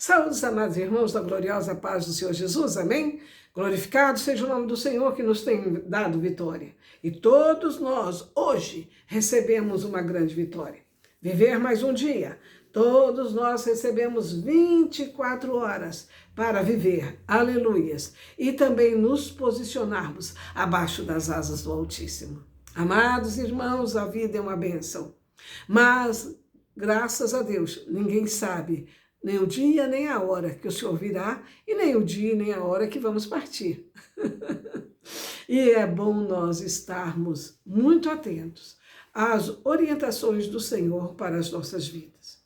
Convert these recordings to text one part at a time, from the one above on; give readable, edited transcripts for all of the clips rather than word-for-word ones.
Saúde, amados irmãos, da gloriosa paz do Senhor Jesus, amém? Glorificado seja o nome do Senhor que nos tem dado vitória. E todos nós, hoje, recebemos uma grande vitória. Viver mais um dia. Todos nós recebemos 24 horas para viver, aleluias, e também nos posicionarmos abaixo das asas do Altíssimo. Amados irmãos, a vida é uma bênção, mas, graças a Deus, ninguém sabe nem o dia, nem a hora que o Senhor virá, e nem o dia, nem a hora que vamos partir. E é bom nós estarmos muito atentos às orientações do Senhor para as nossas vidas.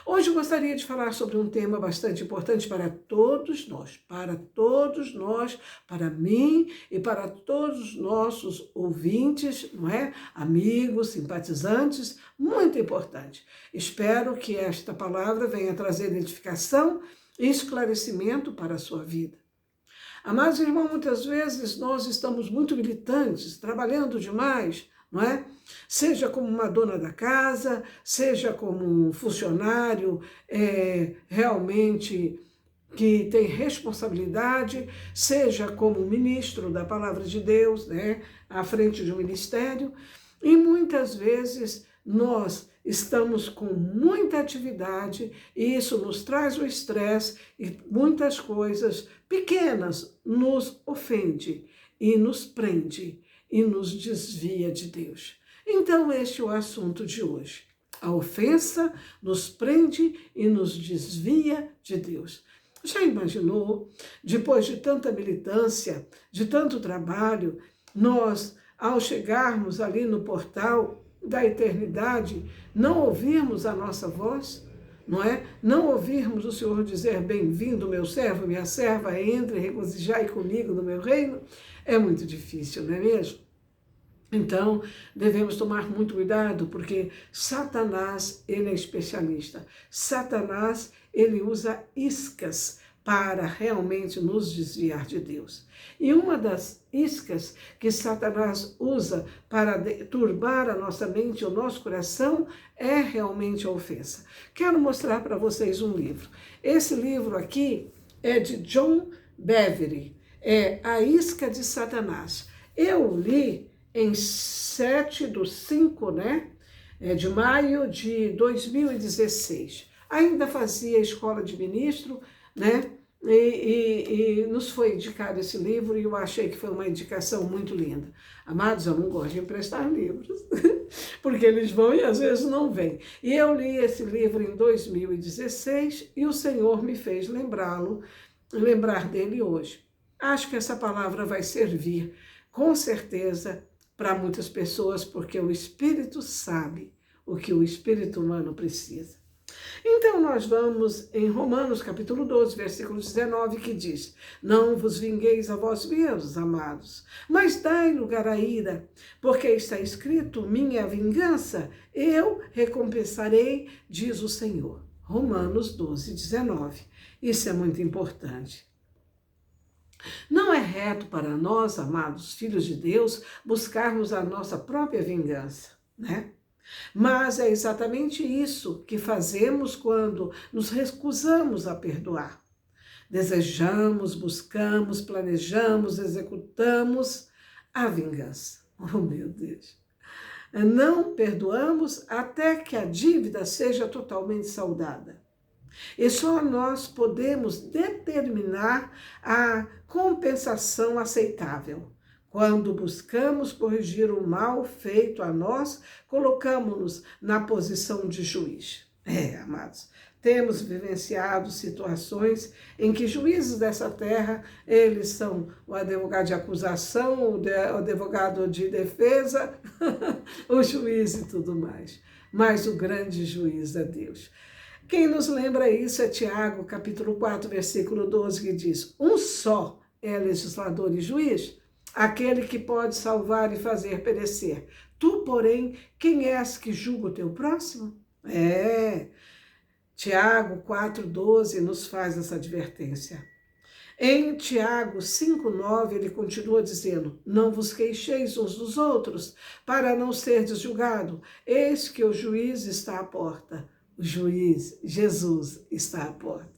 Hoje eu gostaria de falar sobre um tema bastante importante para todos nós, para mim e para todos os nossos ouvintes, não é? Amigos, simpatizantes, muito importante. Espero que esta palavra venha trazer edificação e esclarecimento para a sua vida. Amados irmãos, muitas vezes nós estamos muito militantes, trabalhando demais, não é? Seja como uma dona da casa, seja como um funcionário realmente que tem responsabilidade, seja como ministro da palavra de Deus, né, à frente de um ministério, e muitas vezes nós estamos com muita atividade e isso nos traz o estresse e muitas coisas pequenas nos ofende e nos prende e nos desvia de Deus. Então, este é o assunto de hoje. A ofensa nos prende e nos desvia de Deus. Já imaginou, depois de tanta militância, de tanto trabalho, nós, ao chegarmos ali no portal da eternidade, não ouvirmos a nossa voz, não é? Não ouvirmos o Senhor dizer, bem-vindo, meu servo, minha serva, entre, regozijai comigo no meu reino? É muito difícil, não é mesmo? Então, devemos tomar muito cuidado, porque Satanás, ele é especialista. Satanás, ele usa iscas para realmente nos desviar de Deus. E uma das iscas que Satanás usa para turbar a nossa mente e o nosso coração é realmente a ofensa. Quero mostrar para vocês um livro. Esse livro aqui é de John Bevere, é A Isca de Satanás. Eu li em 7/5, né, de maio de 2016. Ainda fazia escola de ministro, né, e nos foi indicado esse livro e eu achei que foi uma indicação muito linda. Amados, eu não gosto de emprestar livros, porque eles vão e às vezes não vêm. E eu li esse livro em 2016 e o Senhor me fez lembrar dele hoje. Acho que essa palavra vai servir, com certeza, para muitas pessoas, porque o Espírito sabe o que o espírito humano precisa. Então, nós vamos em Romanos, capítulo 12, versículo 19, que diz, não vos vingueis a vós mesmos, amados, mas dai lugar à ira, porque está escrito, minha vingança, eu recompensarei, diz o Senhor. Romanos 12, 19. Isso é muito importante. Não é reto para nós, amados filhos de Deus, buscarmos a nossa própria vingança, né? Mas é exatamente isso que fazemos quando nos recusamos a perdoar. Desejamos, buscamos, planejamos, executamos a vingança. Oh, meu Deus! Não perdoamos até que a dívida seja totalmente saldada. E só nós podemos determinar a compensação aceitável. Quando buscamos corrigir o mal feito a nós, colocamos-nos na posição de juiz. Amados, temos vivenciado situações em que juízes dessa terra, eles são o advogado de acusação, o advogado de defesa, o juiz e tudo mais. Mas o grande juiz é Deus. Quem nos lembra isso é Tiago, capítulo 4, versículo 12, que diz, um só é legislador e juiz, aquele que pode salvar e fazer perecer. Tu, porém, quem és que julga o teu próximo? Tiago 4, 12 nos faz essa advertência. Em Tiago 5,9, ele continua dizendo, não vos queixeis uns dos outros, para não serdes julgado. Eis que o juiz está à porta. O juiz, Jesus, está à porta.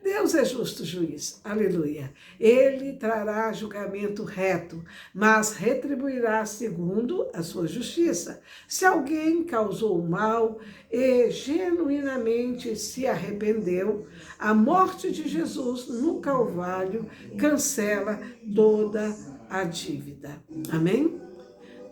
Deus é justo juiz, aleluia. Ele trará julgamento reto, mas retribuirá segundo a sua justiça. Se alguém causou mal e genuinamente se arrependeu, a morte de Jesus no Calvário cancela toda a dívida. Amém?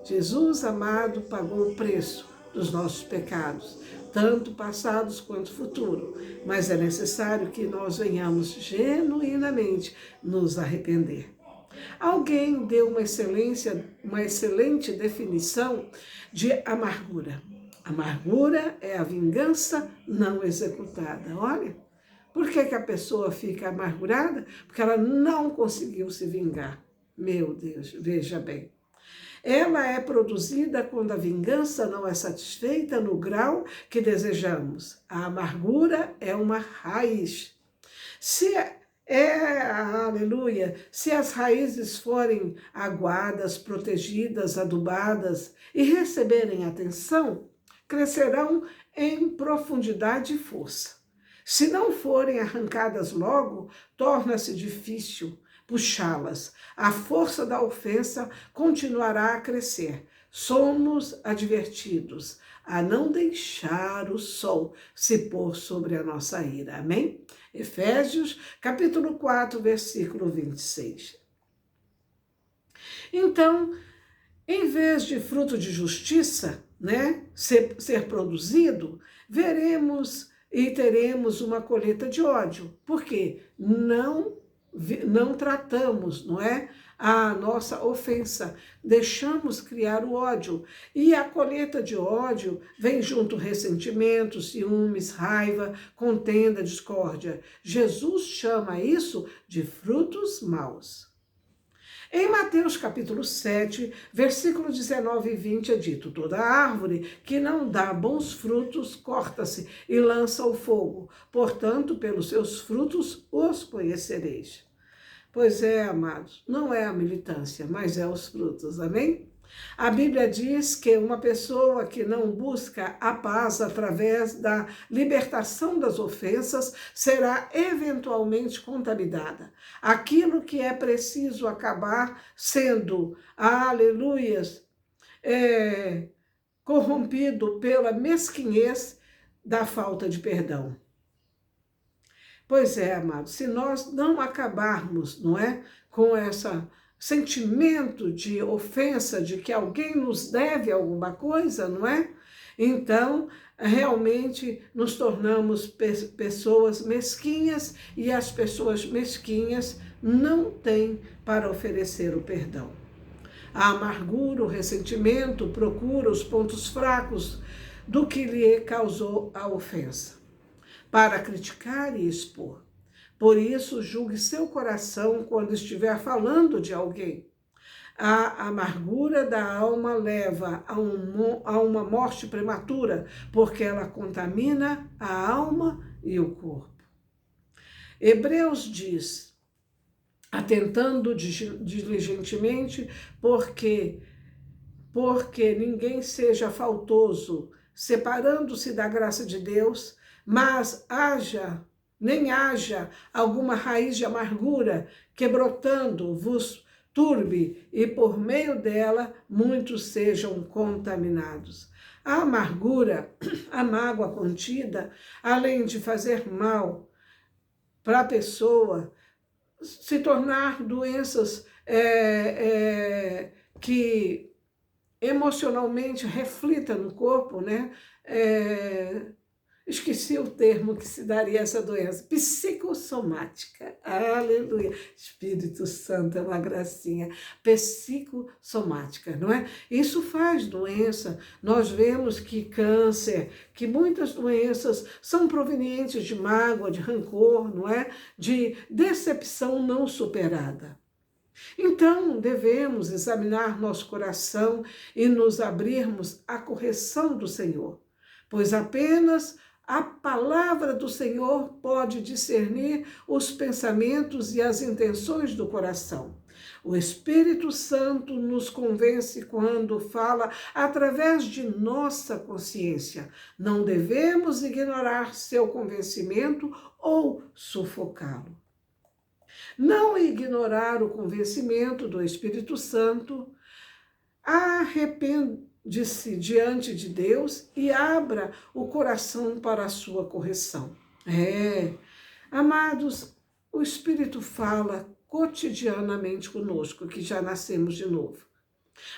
Jesus, amado, pagou o preço dos nossos pecados, tanto passados quanto futuros, mas é necessário que nós venhamos genuinamente nos arrepender. Alguém deu uma excelente definição de amargura. Amargura é a vingança não executada. Olha, por que a pessoa fica amargurada? Porque ela não conseguiu se vingar. Meu Deus, veja bem. Ela é produzida quando a vingança não é satisfeita no grau que desejamos. A amargura é uma raiz. Aleluia, se as raízes forem aguadas, protegidas, adubadas e receberem atenção, crescerão em profundidade e força. Se não forem arrancadas logo, torna-se difícil puxá-las. A força da ofensa continuará a crescer. Somos advertidos a não deixar o sol se pôr sobre a nossa ira. Amém? Efésios, capítulo 4, versículo 26. Então, em vez de fruto de justiça, ser produzido, veremos e teremos uma colheita de ódio. Por quê? Não tratamos, a nossa ofensa, deixamos criar o ódio. E a colheita de ódio vem junto ressentimento, ciúmes, raiva, contenda, discórdia. Jesus chama isso de frutos maus. Em Mateus capítulo 7, versículo 19 e 20 é dito: toda árvore que não dá bons frutos corta-se e lança ao fogo. Portanto, pelos seus frutos os conhecereis. Pois é, amados, não é a militância, mas é os frutos, amém? A Bíblia diz que uma pessoa que não busca a paz através da libertação das ofensas será eventualmente contaminada. Aquilo que é preciso acabar sendo, aleluias, corrompido pela mesquinhez da falta de perdão. Pois é, amados, se nós não acabarmos, com esse sentimento de ofensa, de que alguém nos deve alguma coisa, então, realmente nos tornamos pessoas mesquinhas e as pessoas mesquinhas não têm para oferecer o perdão. A amargura, o ressentimento procura os pontos fracos do que lhe causou a ofensa, para criticar e expor. Por isso, julgue seu coração quando estiver falando de alguém. A amargura da alma leva a uma morte prematura, porque ela contamina a alma e o corpo. Hebreus diz: atentando diligentemente, porque ninguém seja faltoso, separando-se da graça de Deus, mas nem haja alguma raiz de amargura que brotando vos turbe e por meio dela muitos sejam contaminados. A amargura, a mágoa contida, além de fazer mal para a pessoa, se tornar doenças que emocionalmente reflitam no corpo, esqueci o termo que se daria a essa doença, psicossomática, aleluia, Espírito Santo é uma gracinha, psicossomática, Isso faz doença, nós vemos que câncer, que muitas doenças são provenientes de mágoa, de rancor, de decepção não superada. Então, devemos examinar nosso coração e nos abrirmos à correção do Senhor, pois apenas a palavra do Senhor pode discernir os pensamentos e as intenções do coração. O Espírito Santo nos convence quando fala através de nossa consciência. Não devemos ignorar seu convencimento ou sufocá-lo. Não ignorar o convencimento do Espírito Santo, arrepende-se diante de Deus e abra o coração para a sua correção. Amados, o Espírito fala cotidianamente conosco, que já nascemos de novo.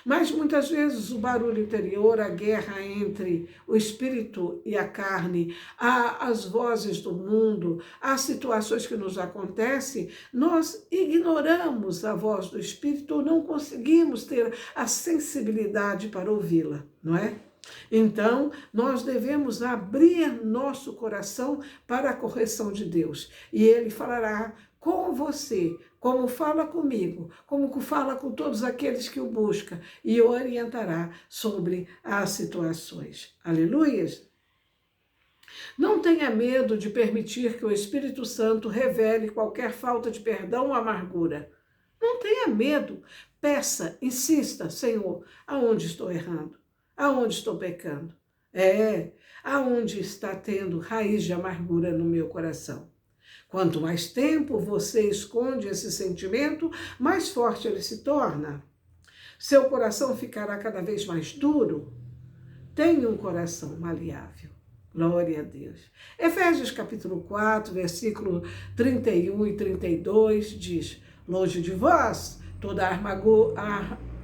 Mas muitas vezes o barulho interior, a guerra entre o espírito e a carne, as vozes do mundo, as situações que nos acontecem, nós ignoramos a voz do espírito ou não conseguimos ter a sensibilidade para ouvi-la, não é? Então, nós devemos abrir nosso coração para a correção de Deus. E Ele falará com você, como fala comigo, como fala com todos aqueles que o buscam, e o orientará sobre as situações. Aleluias! Não tenha medo de permitir que o Espírito Santo revele qualquer falta de perdão ou amargura. Não tenha medo. Peça, insista, Senhor, aonde estou errando? Aonde estou pecando? Aonde está tendo raiz de amargura no meu coração? Quanto mais tempo você esconde esse sentimento, mais forte ele se torna. Seu coração ficará cada vez mais duro. Tenha um coração maleável. Glória a Deus. Efésios capítulo 4, versículo 31 e 32 diz: longe de vós toda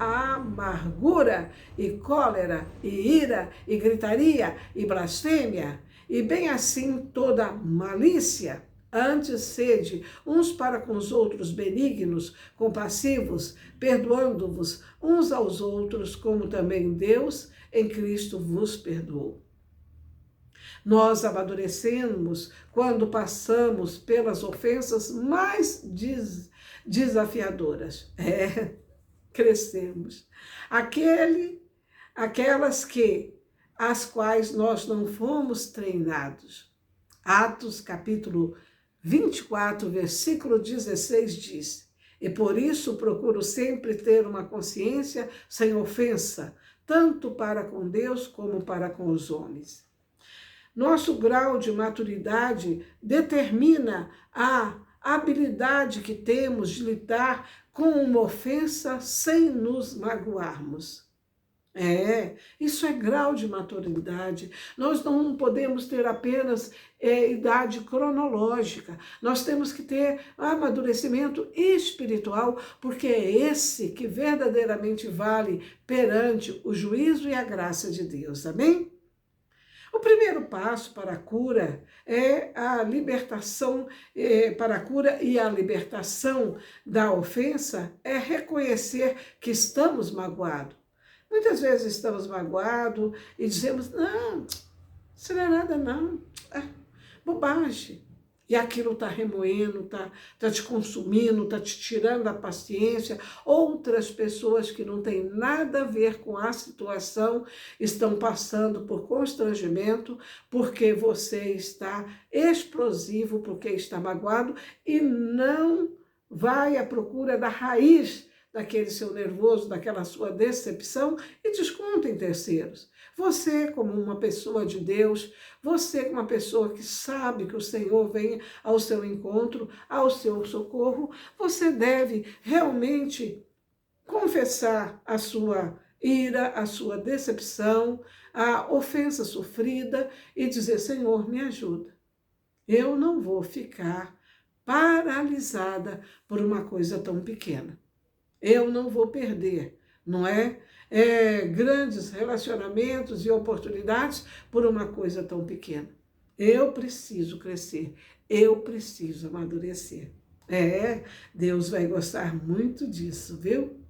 amargura e cólera e ira e gritaria e blasfêmia, e bem assim toda malícia. Antes sede uns para com os outros benignos, compassivos, perdoando-vos uns aos outros, como também Deus em Cristo vos perdoou. Nós amadurecemos quando passamos pelas ofensas mais desafiadoras. Crescemos. Aquelas as quais nós não fomos treinados. Atos capítulo 24, versículo 16 diz: e por isso procuro sempre ter uma consciência sem ofensa, tanto para com Deus como para com os homens. Nosso grau de maturidade determina a habilidade que temos de lidar com uma ofensa sem nos magoarmos. Isso é grau de maturidade. Nós não podemos ter apenas idade cronológica. Nós temos que ter amadurecimento espiritual, porque é esse que verdadeiramente vale perante o juízo e a graça de Deus. Amém? O primeiro passo para a cura é a libertação, para a cura e a libertação da ofensa é reconhecer que estamos magoados. Muitas vezes estamos magoados e dizemos, não, isso não é nada não, bobagem. E aquilo está remoendo, está te consumindo, está te tirando a paciência. Outras pessoas que não têm nada a ver com a situação estão passando por constrangimento porque você está explosivo, porque está magoado e não vai à procura da raiz daquele seu nervoso, daquela sua decepção e desconta em terceiros. Você, como uma pessoa de Deus, você, como uma pessoa que sabe que o Senhor vem ao seu encontro, ao seu socorro, você deve realmente confessar a sua ira, a sua decepção, a ofensa sofrida e dizer, Senhor, me ajuda. Eu não vou ficar paralisada por uma coisa tão pequena. Eu não vou perder, não é? Grandes relacionamentos e oportunidades por uma coisa tão pequena. Eu preciso crescer, eu preciso amadurecer. Deus vai gostar muito disso, viu?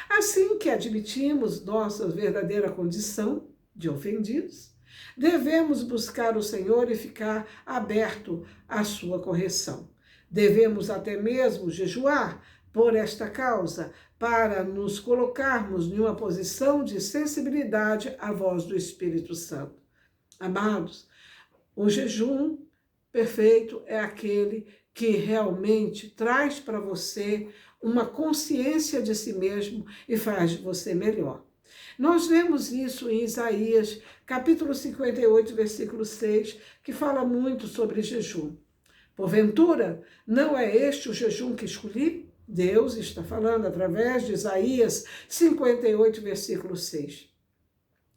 Assim que admitimos nossa verdadeira condição de ofendidos, devemos buscar o Senhor e ficar aberto à sua correção. Devemos até mesmo jejuar por esta causa, para nos colocarmos em uma posição de sensibilidade à voz do Espírito Santo. Amados, o jejum perfeito é aquele que realmente traz para você uma consciência de si mesmo e faz de você melhor. Nós vemos isso em Isaías, capítulo 58, versículo 6, que fala muito sobre jejum. Porventura, não é este o jejum que escolhi? Deus está falando através de Isaías 58, versículo 6.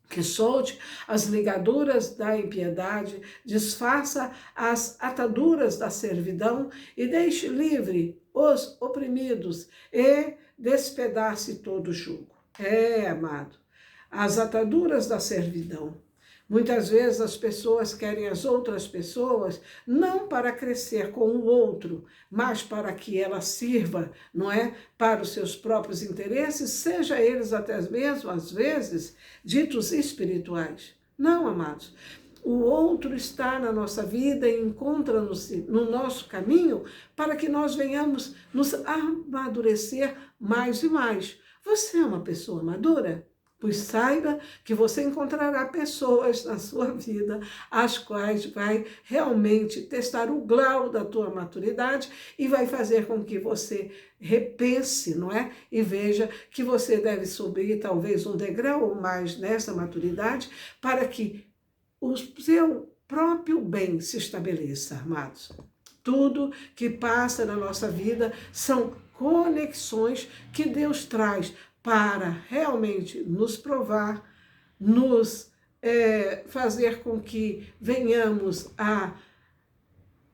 Que solte as ligaduras da impiedade, desfaça as ataduras da servidão e deixe livre os oprimidos e despedace todo jugo. Amado, as ataduras da servidão. Muitas vezes as pessoas querem as outras pessoas não para crescer com o outro, mas para que ela sirva, não é? Para os seus próprios interesses, seja eles até mesmo, às vezes, ditos espirituais. Não, amados. O outro está na nossa vida e encontra-nos no nosso caminho para que nós venhamos nos amadurecer mais e mais. Você é uma pessoa madura? Pois saiba que você encontrará pessoas na sua vida as quais vai realmente testar o grau da tua maturidade e vai fazer com que você repense, não é? E veja que você deve subir talvez um degrau ou mais nessa maturidade para que o seu próprio bem se estabeleça, amados. Tudo que passa na nossa vida são conexões que Deus traz para realmente nos provar, nos fazer com que venhamos a,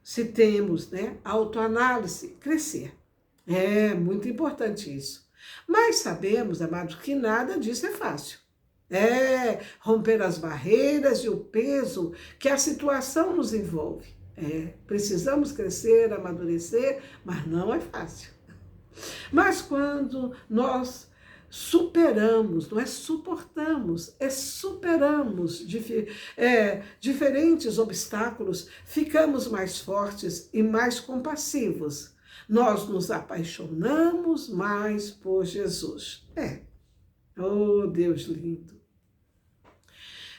se temos, né, autoanálise, crescer. É muito importante isso. Mas sabemos, amados, que nada disso é fácil. Romper as barreiras e o peso que a situação nos envolve. Precisamos crescer, amadurecer, mas não é fácil. Mas quando nós superamos, não é suportamos, superamos diferentes obstáculos, ficamos mais fortes e mais compassivos. Nós nos apaixonamos mais por Jesus. Oh, Deus lindo.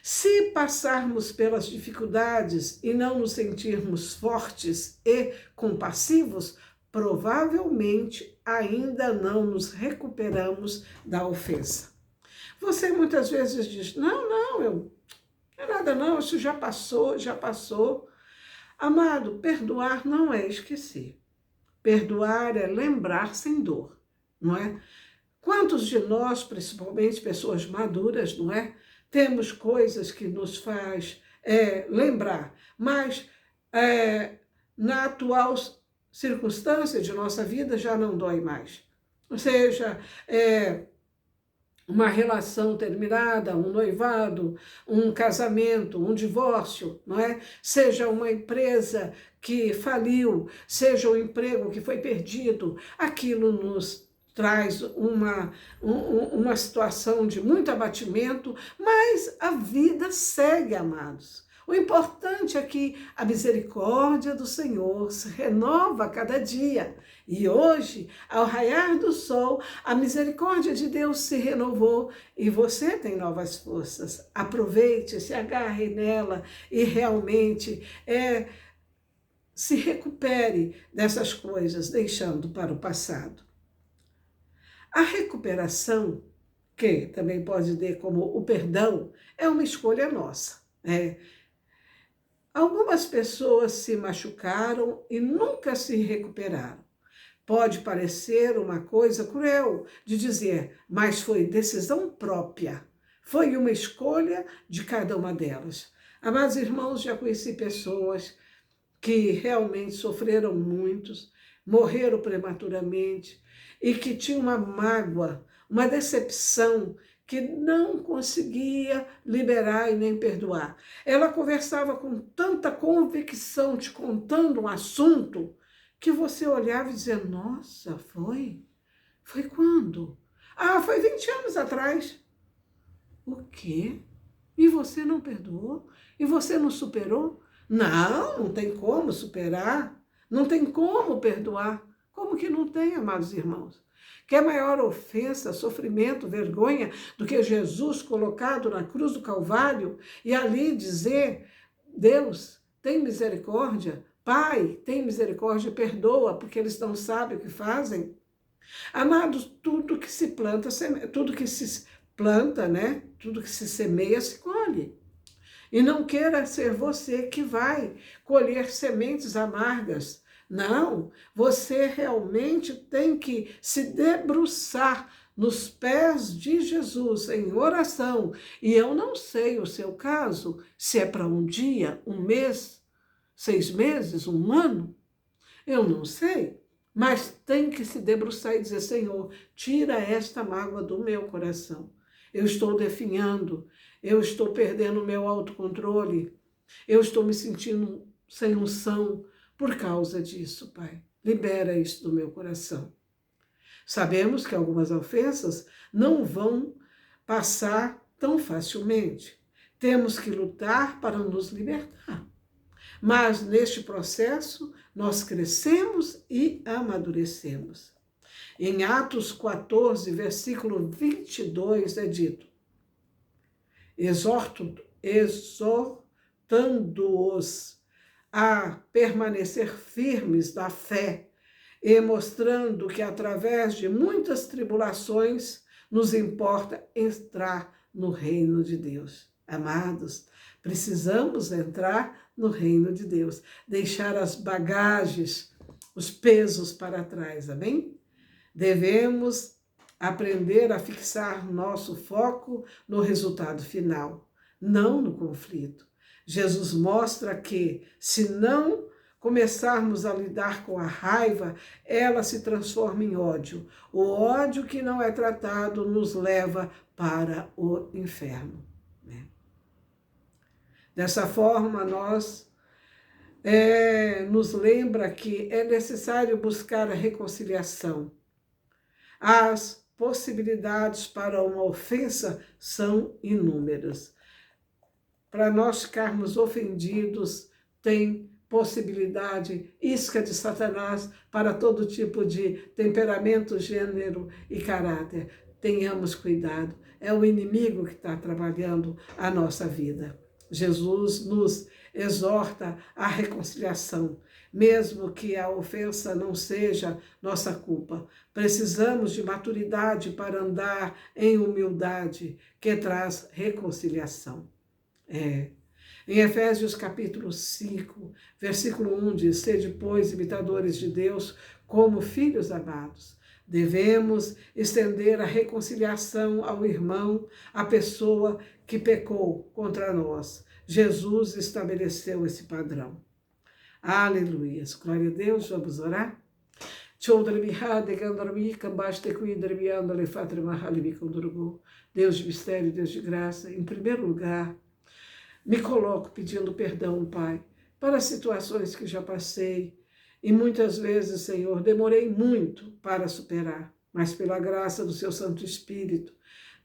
Se passarmos pelas dificuldades e não nos sentirmos fortes e compassivos, provavelmente ainda não nos recuperamos da ofensa. Você muitas vezes diz, não é nada não, isso já passou, já passou. Amado, perdoar não é esquecer. Perdoar é lembrar sem dor, não é? Quantos de nós, principalmente pessoas maduras, não é? Temos coisas que nos faz lembrar, mas na atual circunstância de nossa vida já não dói mais. Ou seja, uma relação terminada, um noivado, um casamento, um divórcio, não é? Seja uma empresa que faliu, seja um emprego que foi perdido, aquilo nos traz uma situação de muito abatimento, mas a vida segue, amados. O importante é que a misericórdia do Senhor se renova a cada dia. E hoje, ao raiar do sol, a misericórdia de Deus se renovou e você tem novas forças. Aproveite, se agarre nela e realmente se recupere dessas coisas, deixando para o passado. A recuperação, que também pode ter como o perdão, é uma escolha nossa. Algumas pessoas se machucaram e nunca se recuperaram. Pode parecer uma coisa cruel de dizer, mas foi decisão própria. Foi uma escolha de cada uma delas. Amados irmãos, já conheci pessoas que realmente sofreram muitos, morreram prematuramente e que tinham uma mágoa, uma decepção que não conseguia liberar e nem perdoar. Ela conversava com tanta convicção, te contando um assunto, que você olhava e dizia, nossa, foi? Foi quando? Foi 20 anos atrás. O quê? E você não perdoou? E você não superou? Não tem como superar, não tem como perdoar. Como que não tem, amados irmãos? Que é maior ofensa, sofrimento, vergonha do que Jesus colocado na cruz do Calvário e ali dizer, Deus, tem misericórdia, Pai, tem misericórdia, perdoa, porque eles não sabem o que fazem. Amados, tudo que se planta, né? Tudo que se semeia, se colhe. E não queira ser você que vai colher sementes amargas. Não, você realmente tem que se debruçar nos pés de Jesus em oração. E eu não sei o seu caso, se é para um dia, um mês, 6 meses, um ano. Eu não sei. Mas tem que se debruçar e dizer, Senhor, tira esta mágoa do meu coração. Eu estou definhando, eu estou perdendo o meu autocontrole, eu estou me sentindo sem unção por causa disso, Pai. Libera isso do meu coração. Sabemos que algumas ofensas não vão passar tão facilmente. Temos que lutar para nos libertar. Mas neste processo, nós crescemos e amadurecemos. Em Atos 14, versículo 22, é dito: exortando-os a permanecer firmes da fé e mostrando que através de muitas tribulações nos importa entrar no reino de Deus. Amados, precisamos entrar no reino de Deus, deixar as bagagens, os pesos para trás, amém? Devemos aprender a fixar nosso foco no resultado final, não no conflito. Jesus mostra que, se não começarmos a lidar com a raiva, ela se transforma em ódio. O ódio que não é tratado nos leva para o inferno. Dessa forma, nos lembra que é necessário buscar a reconciliação. As possibilidades para uma ofensa são inúmeras. Para nós ficarmos ofendidos, tem possibilidade, isca de Satanás para todo tipo de temperamento, gênero e caráter. Tenhamos cuidado, é o inimigo que está trabalhando a nossa vida. Jesus nos exorta à reconciliação, mesmo que a ofensa não seja nossa culpa. Precisamos de maturidade para andar em humildade, que traz reconciliação. Em Efésios capítulo 5, versículo 1 diz: sede, pois, imitadores de Deus como filhos amados. Devemos estender a reconciliação ao irmão, à pessoa que pecou contra nós. Jesus estabeleceu esse padrão. Aleluia. Glória a Deus. Vamos orar? Deus de mistério, Deus de graça, em primeiro lugar, me coloco pedindo perdão, Pai, para situações que já passei e muitas vezes, Senhor, demorei muito para superar, mas pela graça do Seu Santo Espírito,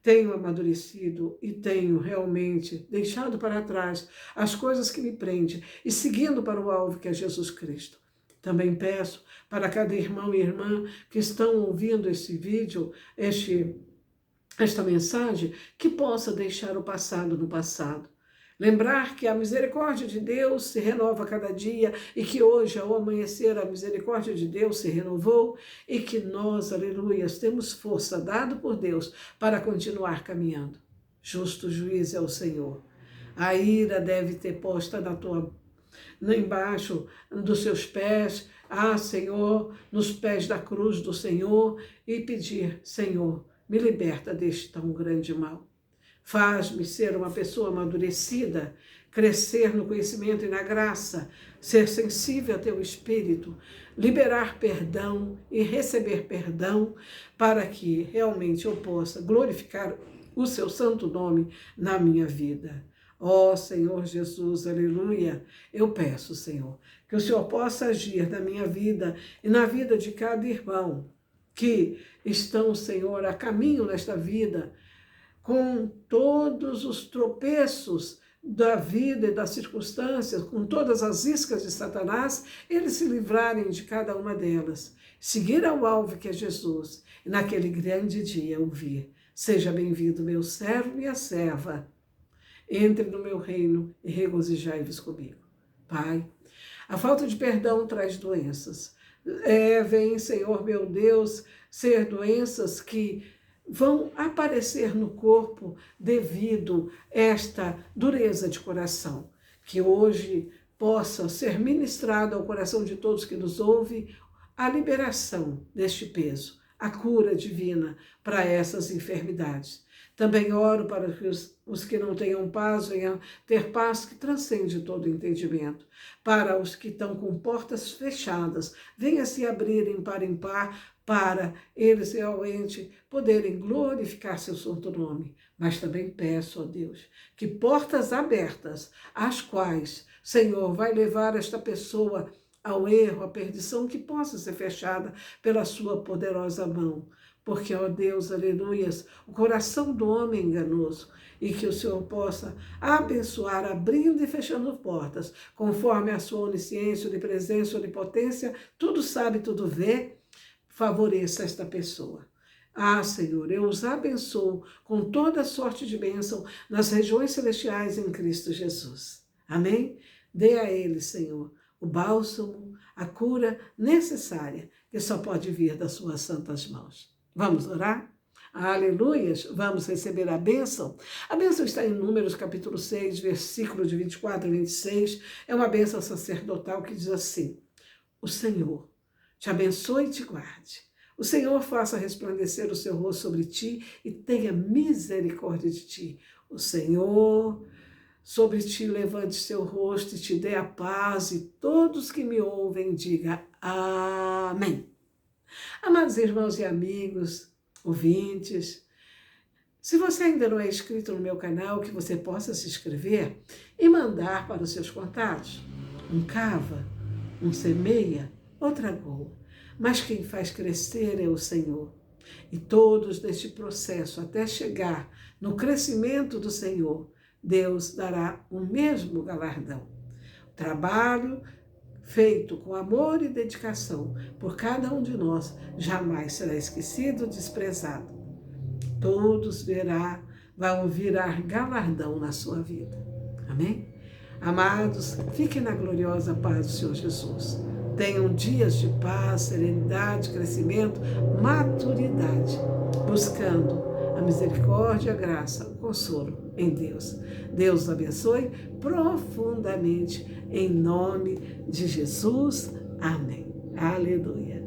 tenho amadurecido e tenho realmente deixado para trás as coisas que me prendem e seguindo para o alvo que é Jesus Cristo. Também peço para cada irmão e irmã que estão ouvindo esse vídeo, esta mensagem, que possa deixar o passado no passado. Lembrar que a misericórdia de Deus se renova a cada dia e que hoje, ao amanhecer, a misericórdia de Deus se renovou e que nós, aleluias, temos força dada por Deus para continuar caminhando. Justo juiz é o Senhor. A ira deve ter posta embaixo dos seus pés, Senhor, nos pés da cruz do Senhor e pedir, Senhor, me liberta deste tão grande mal. Faz-me ser uma pessoa amadurecida, crescer no conhecimento e na graça, ser sensível a Teu Espírito, liberar perdão e receber perdão para que realmente eu possa glorificar o Seu santo nome na minha vida. Ó Senhor Jesus, aleluia, eu peço, Senhor, que o Senhor possa agir na minha vida e na vida de cada irmão que estão, Senhor, a caminho nesta vida, com todos os tropeços da vida e das circunstâncias, com todas as iscas de Satanás, eles se livrarem de cada uma delas, seguir ao alvo que é Jesus, e naquele grande dia ouvir: seja bem-vindo meu servo e a serva, entre no meu reino e regozijai-vos comigo. Pai, a falta de perdão traz doenças. Vem, Senhor meu Deus, ser doenças que vão aparecer no corpo devido a esta dureza de coração. Que hoje possa ser ministrado ao coração de todos que nos ouvem a liberação deste peso, a cura divina para essas enfermidades. Também oro para que os que não tenham paz venham ter paz que transcende todo entendimento. Para os que estão com portas fechadas, venha se abrirem par em par, para eles realmente poderem glorificar seu santo nome. Mas também peço, ó Deus, que portas abertas, as quais, Senhor, vai levar esta pessoa ao erro, à perdição, que possa ser fechada pela sua poderosa mão. Porque, ó Deus, aleluias, o coração do homem é enganoso, e que o Senhor possa abençoar, abrindo e fechando portas, conforme a sua onisciência, onipresença, onipotência, tudo sabe, tudo vê, favoreça esta pessoa. Ah, Senhor, eu os abençoo com toda sorte de bênção nas regiões celestiais em Cristo Jesus. Amém? Dê a eles, Senhor, o bálsamo, a cura necessária, que só pode vir das suas santas mãos. Vamos orar? Aleluias! Vamos receber a bênção? A bênção está em Números capítulo 6, versículo de 24 a 26. É uma bênção sacerdotal que diz assim: o Senhor te abençoe e te guarde. O Senhor faça resplandecer o seu rosto sobre ti e tenha misericórdia de ti. O Senhor sobre ti levante seu rosto e te dê a paz, e todos que me ouvem digam amém. Amados irmãos e amigos, ouvintes, se você ainda não é inscrito no meu canal, que você possa se inscrever e mandar para os seus contatos. Um cava, um semeia, outra goa. Mas quem faz crescer é o Senhor. E todos neste processo, até chegar no crescimento do Senhor, Deus dará o mesmo galardão. O trabalho feito com amor e dedicação por cada um de nós jamais será esquecido ou desprezado. Todos vão virar galardão na sua vida. Amém? Amados, fiquem na gloriosa paz do Senhor Jesus. Tenham dias de paz, serenidade, crescimento, maturidade, buscando a misericórdia, a graça, o consolo em Deus. Deus os abençoe profundamente, em nome de Jesus. Amém. Aleluia.